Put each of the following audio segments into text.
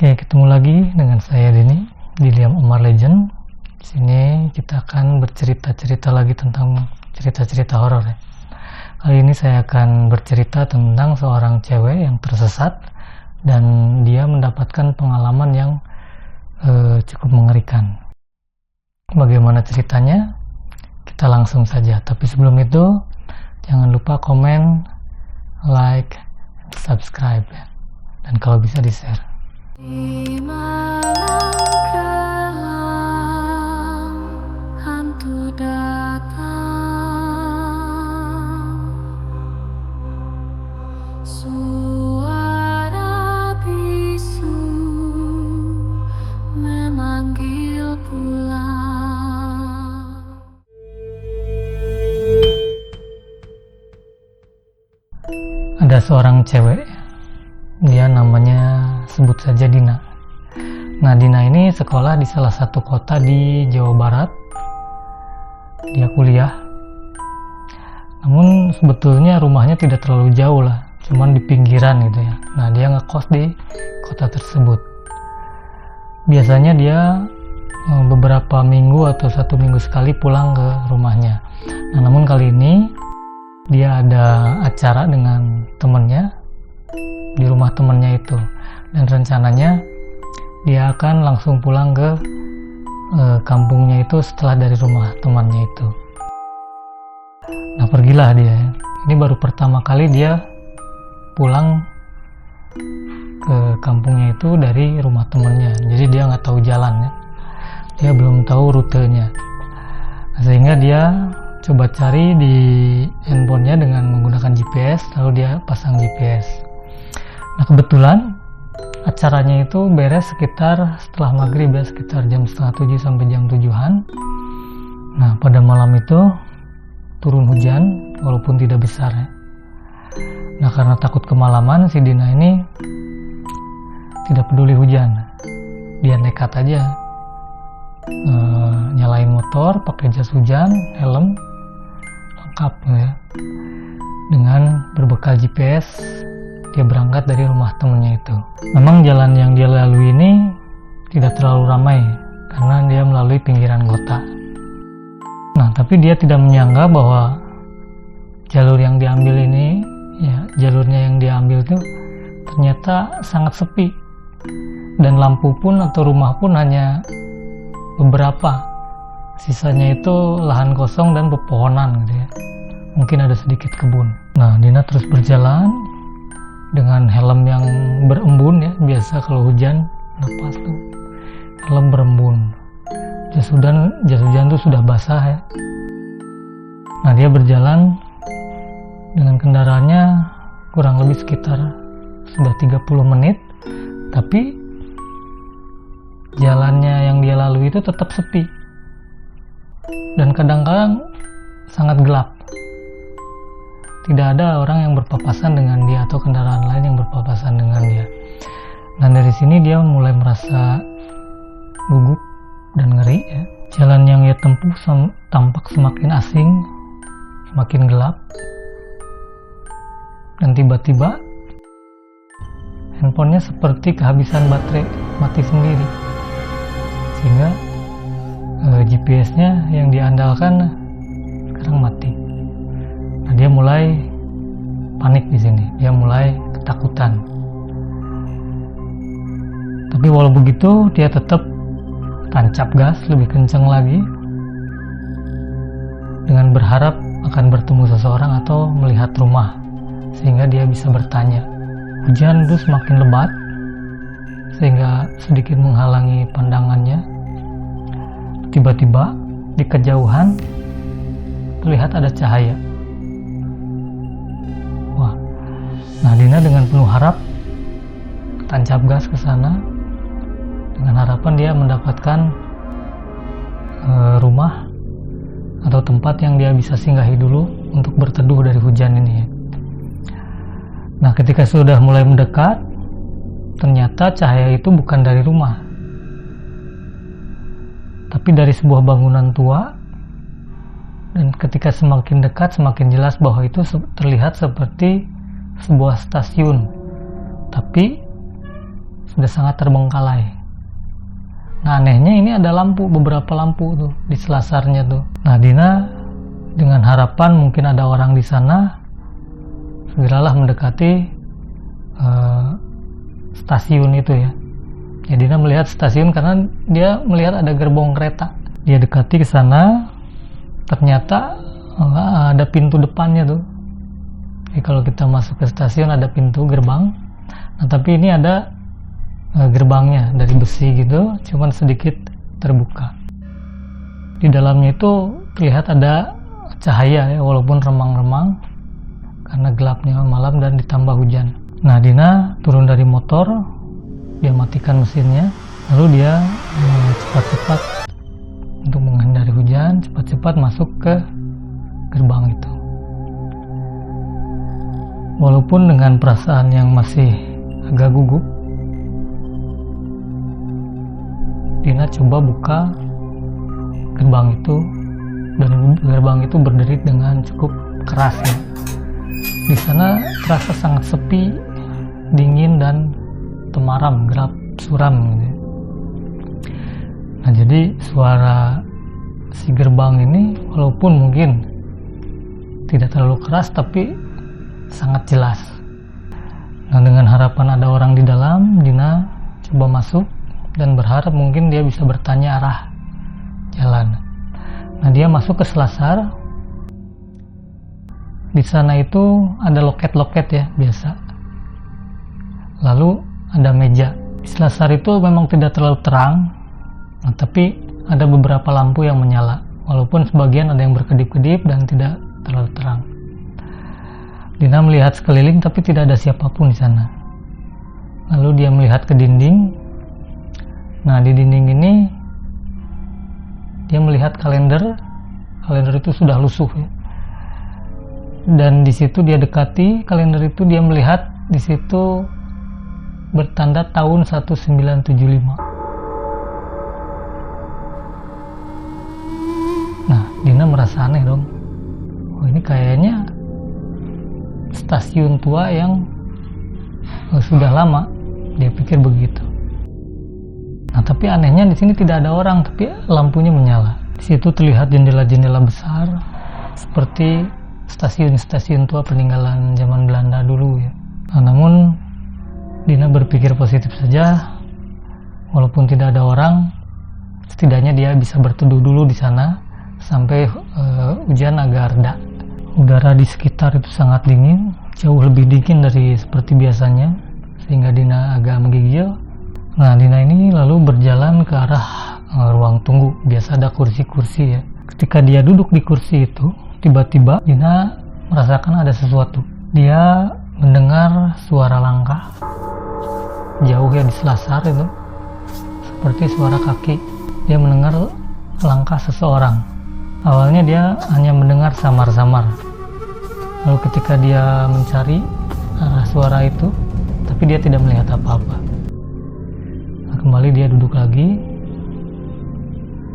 Oke, ketemu lagi dengan saya Denny di Liam Umar Legend. Di sini kita akan bercerita-cerita lagi tentang cerita-cerita horor ya. Kali ini saya akan bercerita tentang seorang cewek yang tersesat dan dia mendapatkan pengalaman yang cukup mengerikan. Bagaimana ceritanya? Kita langsung saja. Tapi sebelum itu, jangan lupa komen, like, subscribe ya. Dan kalau bisa di-share. Di malam kelam, hantu datang. Suara bisu memanggil pulang. Ada seorang cewek, dia namanya sebut saja Dina. Nah, Dina ini sekolah di salah satu kota di Jawa Barat. Dia kuliah. Namun sebetulnya rumahnya tidak terlalu jauh lah, cuman di pinggiran gitu ya. Nah, dia ngekos di kota tersebut. Biasanya dia beberapa minggu atau 1 minggu sekali pulang ke rumahnya. Nah, namun kali ini dia ada acara dengan temennya di rumah temennya itu, dan rencananya dia akan langsung pulang ke kampungnya itu setelah dari rumah temannya itu. Nah, pergilah dia. Ini baru pertama kali dia pulang ke kampungnya itu dari rumah temannya, jadi dia nggak tahu jalan ya, dia belum tahu rutenya. Nah, sehingga dia coba cari di handphonenya dengan menggunakan GPS, lalu dia pasang GPS. Nah, kebetulan acaranya itu beres sekitar setelah maghrib ya, sekitar jam 6:30 sampai jam 7-an. Nah, pada malam itu turun hujan walaupun tidak besar ya. Nah, karena takut kemalaman, si Dina ini tidak peduli hujan. Dia nekat aja nyalain motor, pakai jas hujan, helm lengkap ya. Dengan berbekal GPS, dia berangkat dari rumah temennya itu. Memang jalan yang dia lalui ini tidak terlalu ramai karena dia melalui pinggiran kota. Nah, tapi dia tidak menyangka bahwa jalur yang diambil ini, ya, jalurnya yang diambil itu ternyata sangat sepi. Dan lampu pun atau rumah pun hanya beberapa. Sisanya itu lahan kosong dan pepohonan gitu ya. Mungkin ada sedikit kebun. Nah, Dina terus berjalan dengan helm yang berembun ya, biasa kalau hujan napas tuh helm berembun. Jas hujan tuh sudah basah ya. Nah, dia berjalan dengan kendaraannya kurang lebih sekitar sudah 30 menit, tapi jalannya yang dia lalui itu tetap sepi dan kadang-kadang sangat gelap. Tidak ada orang yang berpapasan dengan dia atau kendaraan lain yang berpapasan dengan dia. Dan dari sini dia mulai merasa gugup dan ngeri ya. Jalan yang ia tempuh tampak semakin asing, semakin gelap. Dan tiba-tiba handphonenya seperti kehabisan baterai, mati sendiri. Sehingga GPS-nya yang diandalkan sekarang mati. Nah, dia mulai panik di sini. Dia mulai ketakutan. Tapi walau begitu, dia tetap tancap gas lebih kencang lagi dengan berharap akan bertemu seseorang atau melihat rumah sehingga dia bisa bertanya. Hujan itu semakin lebat sehingga sedikit menghalangi pandangannya. Tiba-tiba di kejauhan terlihat ada cahaya. Wah, nah Dina dengan penuh harap tancap gas ke sana dengan harapan dia mendapatkan rumah atau tempat yang dia bisa singgahi dulu untuk berteduh dari hujan ini ya. Nah, ketika sudah mulai mendekat, ternyata cahaya itu bukan dari rumah, tapi dari sebuah bangunan tua. Dan ketika semakin dekat, semakin jelas bahwa itu terlihat seperti sebuah stasiun, tapi sudah sangat terbengkalai. Nah anehnya ini ada lampu, beberapa lampu tuh di selasarnya tuh. Nah Dina dengan harapan mungkin ada orang di sana, segeralah mendekati stasiun itu ya. Ya Dina melihat stasiun karena dia melihat ada gerbong kereta. Dia dekati ke sana, ternyata ada pintu depannya tuh. Jadi kalau kita masuk ke stasiun ada pintu gerbang. Nah tapi ini ada gerbangnya dari besi gitu, cuman sedikit terbuka. Di dalamnya itu terlihat ada cahaya ya, walaupun remang-remang karena gelapnya malam dan ditambah hujan. Nah Dina turun dari motor, dia matikan mesinnya, lalu dia cepat-cepat untuk menghindari hujan, cepat-cepat masuk ke gerbang itu. Walaupun dengan perasaan yang masih agak gugup, Dina coba buka gerbang itu, dan gerbang itu berdiri dengan cukup keras ya. Di sana terasa sangat sepi, dingin dan temaram, gelap suram gitu. Nah jadi suara si gerbang ini walaupun mungkin tidak terlalu keras tapi sangat jelas. Nah dengan harapan ada orang di dalam, Dina coba masuk dan berharap mungkin dia bisa bertanya arah jalan. Nah dia masuk ke selasar. Di sana itu ada loket-loket ya biasa. Lalu ada meja. Di selasar itu memang tidak terlalu terang, nah, tapi ada beberapa lampu yang menyala. Walaupun sebagian ada yang berkedip-kedip dan tidak terlalu terang. Dina melihat sekeliling tapi tidak ada siapapun di sana. Lalu dia melihat ke dinding. Nah di dinding ini dia melihat kalender itu sudah lusuh ya. Dan di situ dia dekati kalender itu, dia melihat di situ bertanda tahun 1975. Nah Dina merasa aneh dong. Oh ini kayaknya stasiun tua yang sudah lama, dia pikir begitu. Nah tapi anehnya di sini tidak ada orang, tapi lampunya menyala. Di situ terlihat jendela-jendela besar seperti stasiun-stasiun tua peninggalan zaman Belanda dulu ya. Nah, namun Dina berpikir positif saja, walaupun tidak ada orang, setidaknya dia bisa berteduh dulu di sana sampai hujan agak reda. Udara di sekitar itu sangat dingin, jauh lebih dingin dari seperti biasanya, sehingga Dina agak menggigil. Nah Dina ini lalu berjalan ke arah ruang tunggu. Biasa ada kursi-kursi ya. Ketika dia duduk di kursi itu, tiba-tiba Dina merasakan ada sesuatu. Dia mendengar suara langkah jauh ya di selasar itu, seperti suara kaki. Dia mendengar langkah seseorang. Awalnya dia hanya mendengar samar-samar. Lalu ketika dia mencari arah suara itu, tapi dia tidak melihat apa-apa. Kembali dia duduk lagi,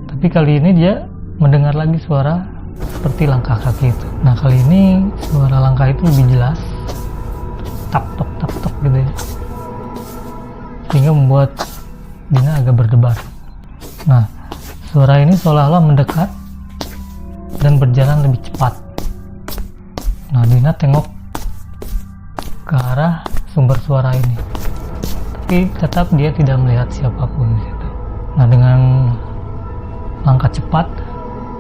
tapi kali ini dia mendengar lagi suara seperti langkah kaki itu. Nah kali ini suara langkah itu lebih jelas, tak tok tak tok gitu ya, sehingga membuat Dina agak berdebar. Nah suara ini seolah-olah mendekat dan berjalan lebih cepat. Nah Dina tengok ke arah sumber suara ini, tapi tetap dia tidak melihat siapapun di situ. Nah dengan langkah cepat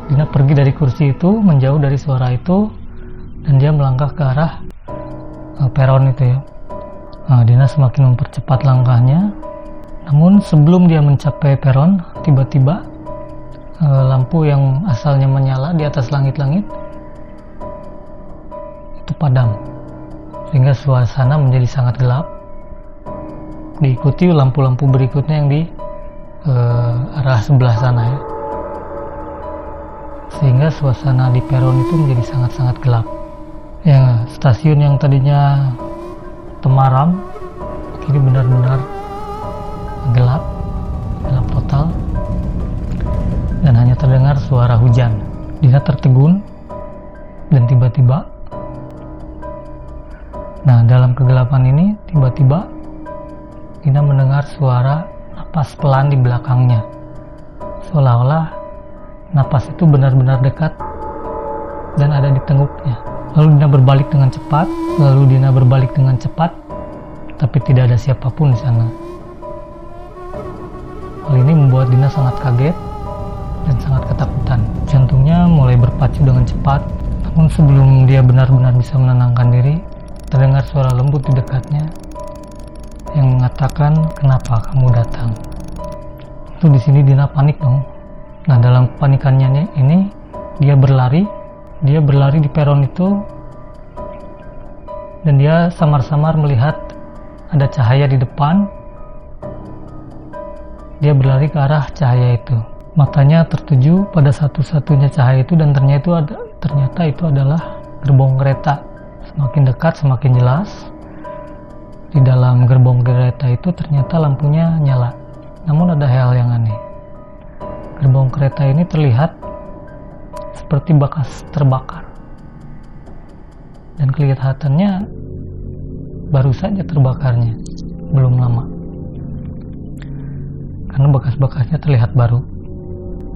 Dina pergi dari kursi itu, menjauh dari suara itu, dan dia melangkah ke arah peron itu ya. Nah Dina semakin mempercepat langkahnya, namun sebelum dia mencapai peron, tiba-tiba lampu yang asalnya menyala di atas langit-langit itu padam, sehingga suasana menjadi sangat gelap. Diikuti lampu-lampu berikutnya yang di arah sebelah sana ya, sehingga suasana di peron itu menjadi sangat-sangat gelap ya. Stasiun yang tadinya temaram kini benar-benar gelap total, dan hanya terdengar suara hujan. Dina tertegun dan tiba-tiba, nah dalam kegelapan ini tiba-tiba Dina mendengar suara napas pelan di belakangnya. Seolah-olah napas itu benar-benar dekat dan ada di tengkuknya. Lalu Dina berbalik dengan cepat, tapi tidak ada siapapun di sana. Hal ini membuat Dina sangat kaget dan sangat ketakutan. Jantungnya mulai berpacu dengan cepat, namun sebelum dia benar-benar bisa menenangkan diri, terdengar suara lembut di dekatnya yang mengatakan, "Kenapa kamu datang?" Itu di sini Dina panik dong. Nah, dalam kepanikannya ini dia berlari di peron itu, dan dia samar-samar melihat ada cahaya di depan. Dia berlari ke arah cahaya itu. Matanya tertuju pada satu-satunya cahaya itu, dan ternyata itu adalah gerbong kereta. Semakin dekat semakin jelas. Di dalam gerbong kereta itu ternyata lampunya nyala. Namun ada hal yang aneh. Gerbong kereta ini terlihat seperti bekas terbakar. Dan kelihatannya baru saja terbakarnya, belum lama. Karena bekas-bekasnya terlihat baru.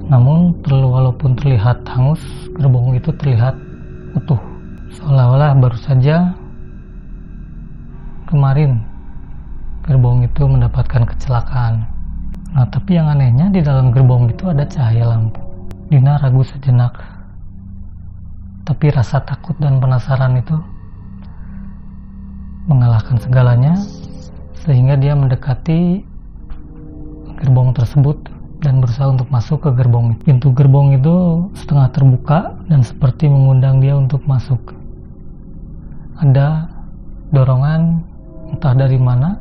Namun walaupun terlihat hangus, gerbong itu terlihat utuh. Seolah-olah baru saja kemarin gerbong itu mendapatkan kecelakaan. Nah, tapi yang anehnya di dalam gerbong itu ada cahaya lampu. Dina ragu sejenak. Tapi rasa takut dan penasaran itu mengalahkan segalanya, sehingga dia mendekati gerbong tersebut dan berusaha untuk masuk ke gerbong. Pintu gerbong itu setengah terbuka dan seperti mengundang dia untuk masuk. Ada dorongan entah dari mana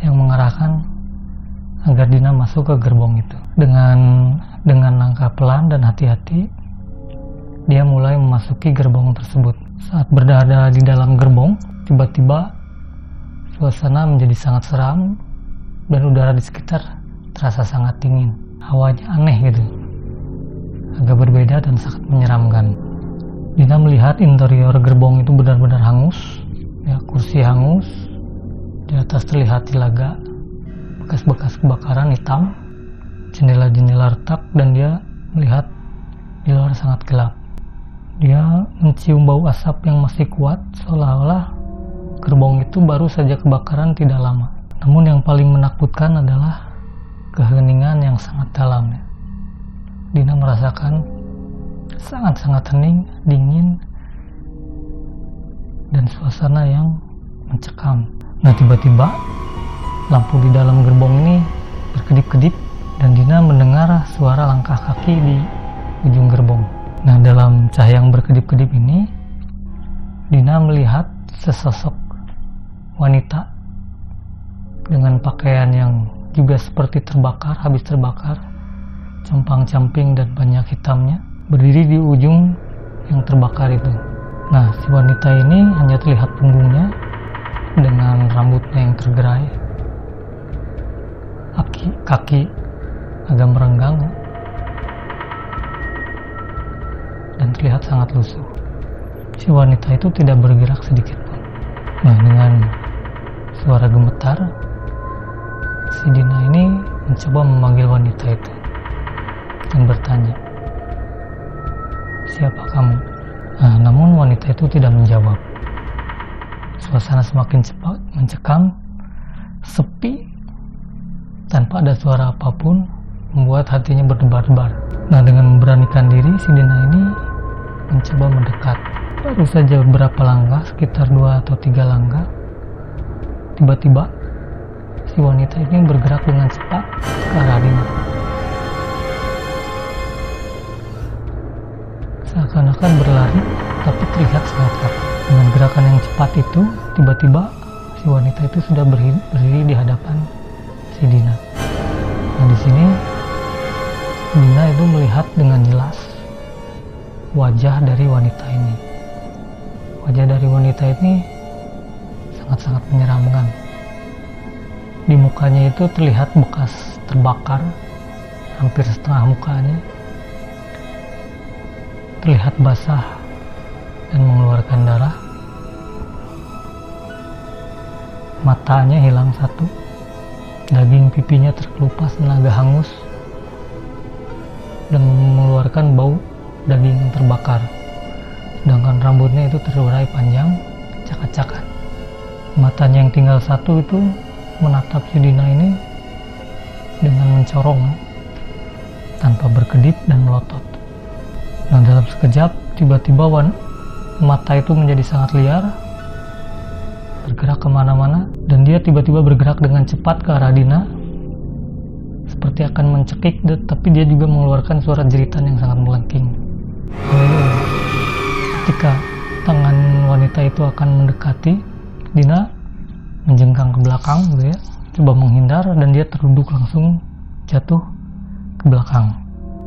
yang mengarahkan agar Dina masuk ke gerbong itu. Dengan langkah pelan dan hati-hati, dia mulai memasuki gerbong tersebut. Saat berada di dalam gerbong, tiba-tiba suasana menjadi sangat seram dan udara di sekitar terasa sangat dingin. Hawanya aneh gitu, agak berbeda dan sangat menyeramkan. Dina melihat interior gerbong itu benar-benar hangus. Ya, kursi hangus, di atas terlihat tilaga, bekas-bekas kebakaran hitam, jendela-jendela retak, dan dia melihat di luar sangat gelap. Dia mencium bau asap yang masih kuat, seolah-olah gerbong itu baru saja kebakaran tidak lama. Namun yang paling menakutkan adalah keheningan yang sangat dalam. Dina merasakan sangat-sangat hening, dingin, dan suasana yang mencekam. Nah, tiba-tiba lampu di dalam gerbong ini berkedip-kedip dan Dina mendengar suara langkah kaki di ujung gerbong. Nah, dalam cahaya yang berkedip-kedip ini, Dina melihat sesosok wanita dengan pakaian yang juga seperti habis terbakar, compang-camping dan banyak hitamnya, berdiri di ujung yang terbakar itu. Nah, si wanita ini hanya terlihat punggungnya dengan rambutnya yang tergerai, kaki agak merenggang, dan terlihat sangat lusuh. Si wanita itu tidak bergerak sedikit pun. Nah, dengan suara gemetar, si Dina ini mencoba memanggil wanita itu dan bertanya, "Siapa kamu?" Nah, namun wanita itu tidak menjawab. Suasana semakin cepat mencekam, sepi, tanpa ada suara apapun, membuat hatinya berdebar-debar. Nah, dengan memberanikan diri, si Dina ini mencoba mendekat. Baru saja beberapa langkah, sekitar 2 atau 3 langkah, tiba-tiba si wanita ini bergerak dengan cepat ke arah Dina. Seakan-akan berlari, tapi terlihat sangat kaku. Dengan gerakan yang cepat itu, tiba-tiba si wanita itu sudah berdiri di hadapan si Dina. Nah, di sini Dina itu melihat dengan jelas wajah dari wanita ini. Wajah dari wanita ini sangat-sangat menyeramkan. Di mukanya itu terlihat bekas terbakar, hampir setengah mukanya. Terlihat basah dan mengeluarkan darah. Matanya hilang satu, Daging pipinya terkelupas tenaga hangus dan mengeluarkan bau daging yang terbakar. Sedangkan rambutnya itu terurai panjang, acak-acakan. Matanya yang tinggal satu itu menatap si Dina ini dengan mencorong, tanpa berkedip dan melotot. Nah, dalam sekejap tiba-tiba mata itu menjadi sangat liar, bergerak kemana-mana, dan dia tiba-tiba bergerak dengan cepat ke arah Dina, seperti akan mencekik, tapi dia juga mengeluarkan suara jeritan yang sangat melengking. Ketika tangan wanita itu akan mendekati, Dina menjengkang ke belakang gitu ya, coba menghindar, dan dia terduduk langsung jatuh ke belakang.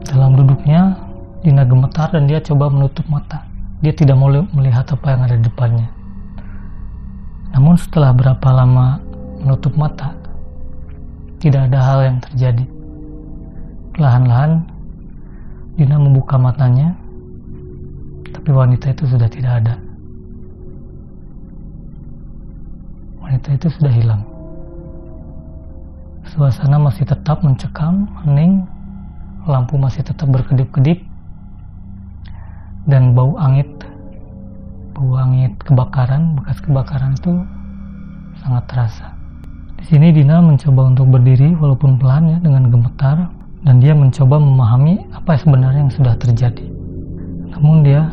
Dalam duduknya Dina gemetar dan dia coba menutup mata. Dia tidak mau melihat apa yang ada di depannya. Namun setelah berapa lama menutup mata, tidak ada hal yang terjadi. Perlahan-lahan Dina membuka matanya, tapi wanita itu sudah tidak ada. Wanita itu sudah hilang. Suasana masih tetap mencekam, hening, lampu masih tetap berkedip-kedip, dan bau angit kebakaran, bekas kebakaran itu sangat terasa. Di sini Dina mencoba untuk berdiri walaupun pelan ya, dengan gemetar, dan dia mencoba memahami apa sebenarnya yang sudah terjadi. Namun dia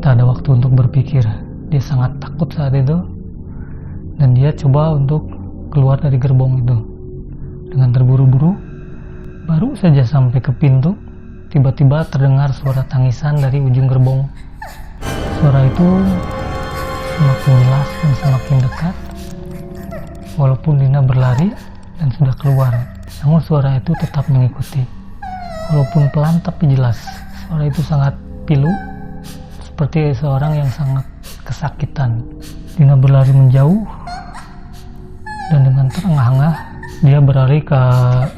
tak ada waktu untuk berpikir. Dia sangat takut saat itu, dan dia coba untuk keluar dari gerbong itu. Dengan terburu-buru, baru saja sampai ke pintu, tiba-tiba terdengar suara tangisan dari ujung gerbong. Suara itu semakin jelas dan semakin dekat. Walaupun Dina berlari dan sudah keluar, namun suara itu tetap mengikuti. Walaupun pelan tapi jelas, suara itu sangat pilu, seperti seorang yang sangat kesakitan. Dina berlari menjauh, dan dengan terengah-engah dia berlari ke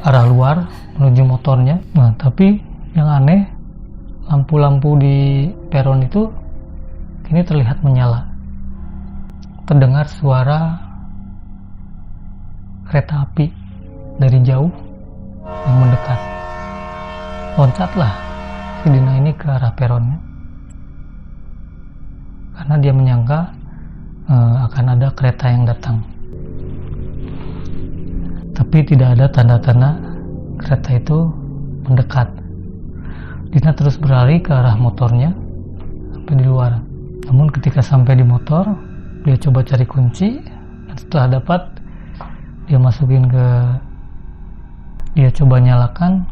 arah luar menuju motornya. Nah, tapi yang aneh, lampu-lampu di peron itu kini terlihat menyala. Terdengar suara kereta api dari jauh yang mendekat. Loncatlah si Dina ini ke arah peronnya, karena dia menyangka akan ada kereta yang datang. Tapi tidak ada tanda-tanda kereta itu mendekat. Dina terus berlari ke arah motornya sampai di luar. Namun ketika sampai di motor, dia coba cari kunci, dan setelah dapat, dia coba nyalakan,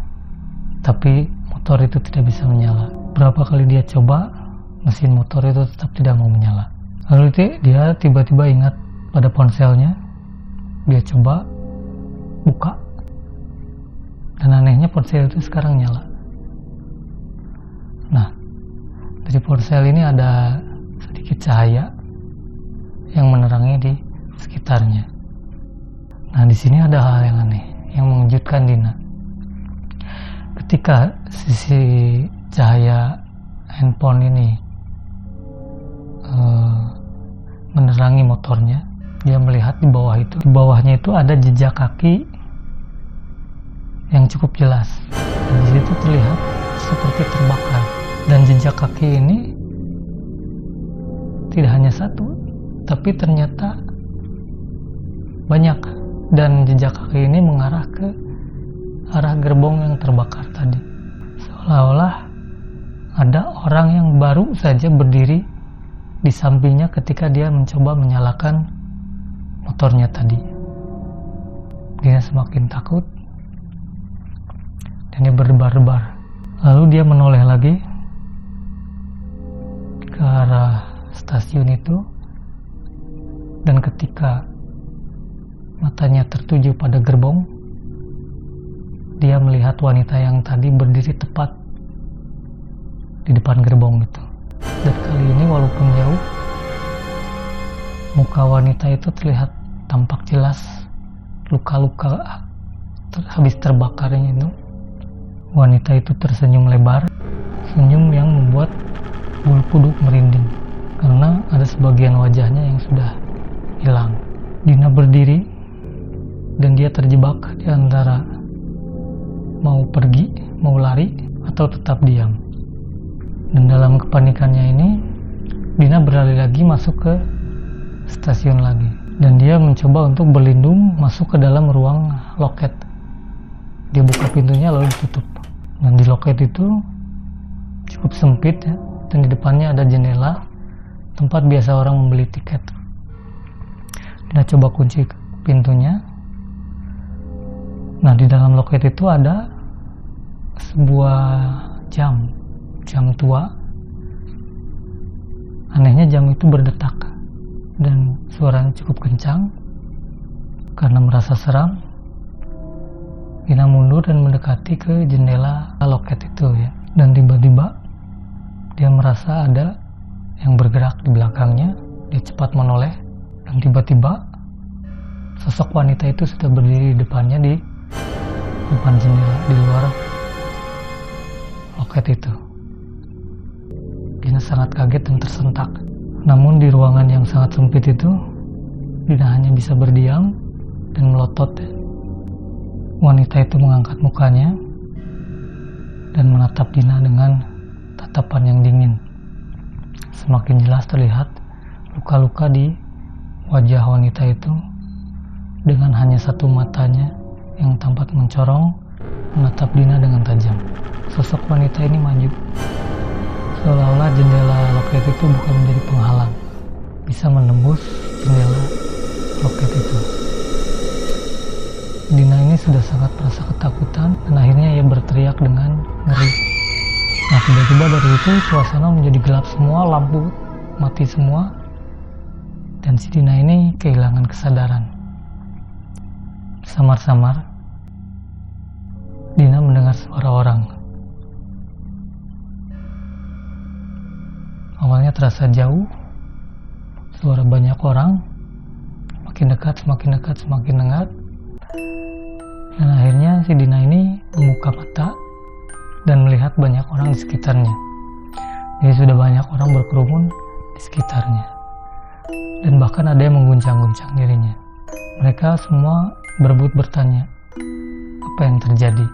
tapi motor itu tidak bisa menyala. Berapa kali dia coba, mesin motor itu tetap tidak mau menyala. Lalu dia tiba-tiba ingat pada ponselnya. Dia coba buka, dan anehnya ponsel itu sekarang nyala. Nah, dari ponsel ini ada sedikit cahaya yang menerangi di sekitarnya. Nah, di sini ada hal yang aneh yang mengejutkan Dina. Ketika sisi cahaya handphone ini menerangi motornya, dia melihat di bawahnya itu ada jejak kaki yang cukup jelas. Dan di situ terlihat seperti terbakar. Dan jejak kaki ini tidak hanya satu, tapi ternyata banyak. Dan jejak kaki ini mengarah ke arah gerbong yang terbakar tadi. Seolah-olah ada orang yang baru saja berdiri di sampingnya ketika dia mencoba menyalakan motornya tadi. Dia semakin takut dan dia berdebar-debar. Lalu dia menoleh lagi ke arah stasiun itu, dan ketika matanya tertuju pada gerbong, dia melihat wanita yang tadi berdiri tepat di depan gerbong itu. Dan kali ini walaupun jauh, muka wanita itu terlihat tampak jelas luka-luka habis terbakarnya itu. Wanita itu tersenyum lebar, senyum yang membuat bulu kuduk merinding karena ada sebagian wajahnya yang sudah hilang. Dina berdiri dan dia terjebak di antara mau pergi, mau lari, atau tetap diam. Dan dalam kepanikannya ini, Dina berlari lagi masuk ke stasiun lagi. Dan dia mencoba untuk berlindung masuk ke dalam ruang loket. Dia buka pintunya lalu ditutup. Dan di loket itu cukup sempit ya, dan di depannya ada jendela tempat biasa orang membeli tiket. Dina coba kunci pintunya. Nah, di dalam loket itu ada sebuah jam tua. Anehnya jam itu berdetak dan suaranya cukup kencang. Karena merasa seram, Dina mundur dan mendekati ke jendela loket itu ya. Dan tiba-tiba dia merasa ada yang bergerak di belakangnya. Dia cepat menoleh dan tiba-tiba sosok wanita itu sudah berdiri di depannya, di depan jendela, di luar loket itu. Dina sangat kaget dan tersentak. Namun di ruangan yang sangat sempit itu, Dina hanya bisa berdiam dan melotot. Wanita itu mengangkat mukanya dan menatap Dina dengan tatapan yang dingin. Semakin jelas terlihat luka-luka di wajah wanita itu, dengan hanya satu matanya yang tampak mencorong menatap Dina dengan tajam. Sosok wanita ini maju, seolah-olah jendela loket itu bukan menjadi penghalang, bisa menembus jendela loket itu. Dina ini sudah sangat merasa ketakutan dan akhirnya ia berteriak dengan ngeri. Nah, tiba-tiba dari itu suasana menjadi gelap semua, lampu mati semua, dan si Dina ini kehilangan kesadaran. Samar-samar Dina mendengar suara orang. Awalnya terasa jauh, suara banyak orang, makin dekat, semakin dekat, semakin dekat. Dan akhirnya si Dina ini membuka mata dan melihat banyak orang di sekitarnya. Jadi sudah banyak orang berkerumun di sekitarnya. Dan bahkan ada yang mengguncang-guncang dirinya. Mereka semua berebut bertanya, apa yang terjadi?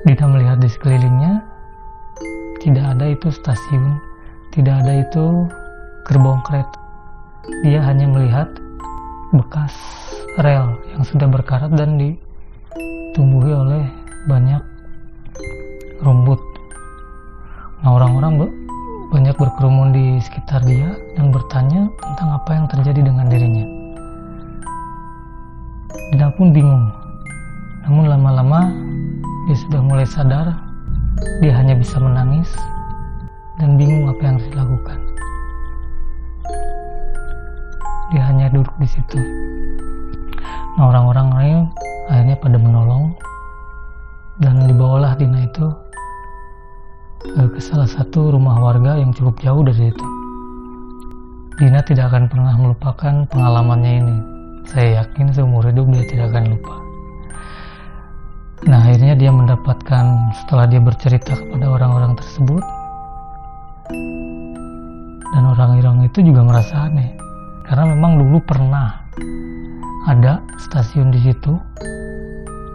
Dina melihat di sekelilingnya, tidak ada itu stasiun, tidak ada itu gerbong kereta. Dia hanya melihat bekas rel yang sudah berkarat dan ditumbuhi oleh banyak rumput. Nah, orang-orang banyak berkerumun di sekitar dia dan bertanya tentang apa yang terjadi dengan dirinya. Dina pun bingung. Namun lama-lama dia sudah mulai sadar. Dia hanya bisa menangis dan bingung apa yang harus dilakukan. Dia hanya duduk di situ. Nah, orang-orang lain akhirnya pada menolong dan dibawalah Dina itu ke salah satu rumah warga yang cukup jauh dari itu. Dina tidak akan pernah melupakan pengalamannya ini. Saya yakin seumur hidup dia tidak akan lupa. Nah, akhirnya dia mendapatkan, setelah dia bercerita kepada orang-orang tersebut, dan orang-orang itu juga merasa aneh, karena memang dulu pernah ada stasiun di situ,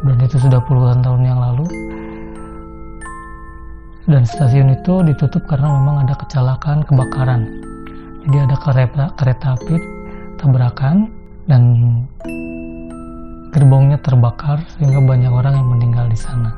dan itu sudah puluhan tahun yang lalu. Dan stasiun itu ditutup karena memang ada kecelakaan kebakaran. Jadi ada kereta api tabrakan dan gerbongnya terbakar sehingga banyak orang yang meninggal di sana.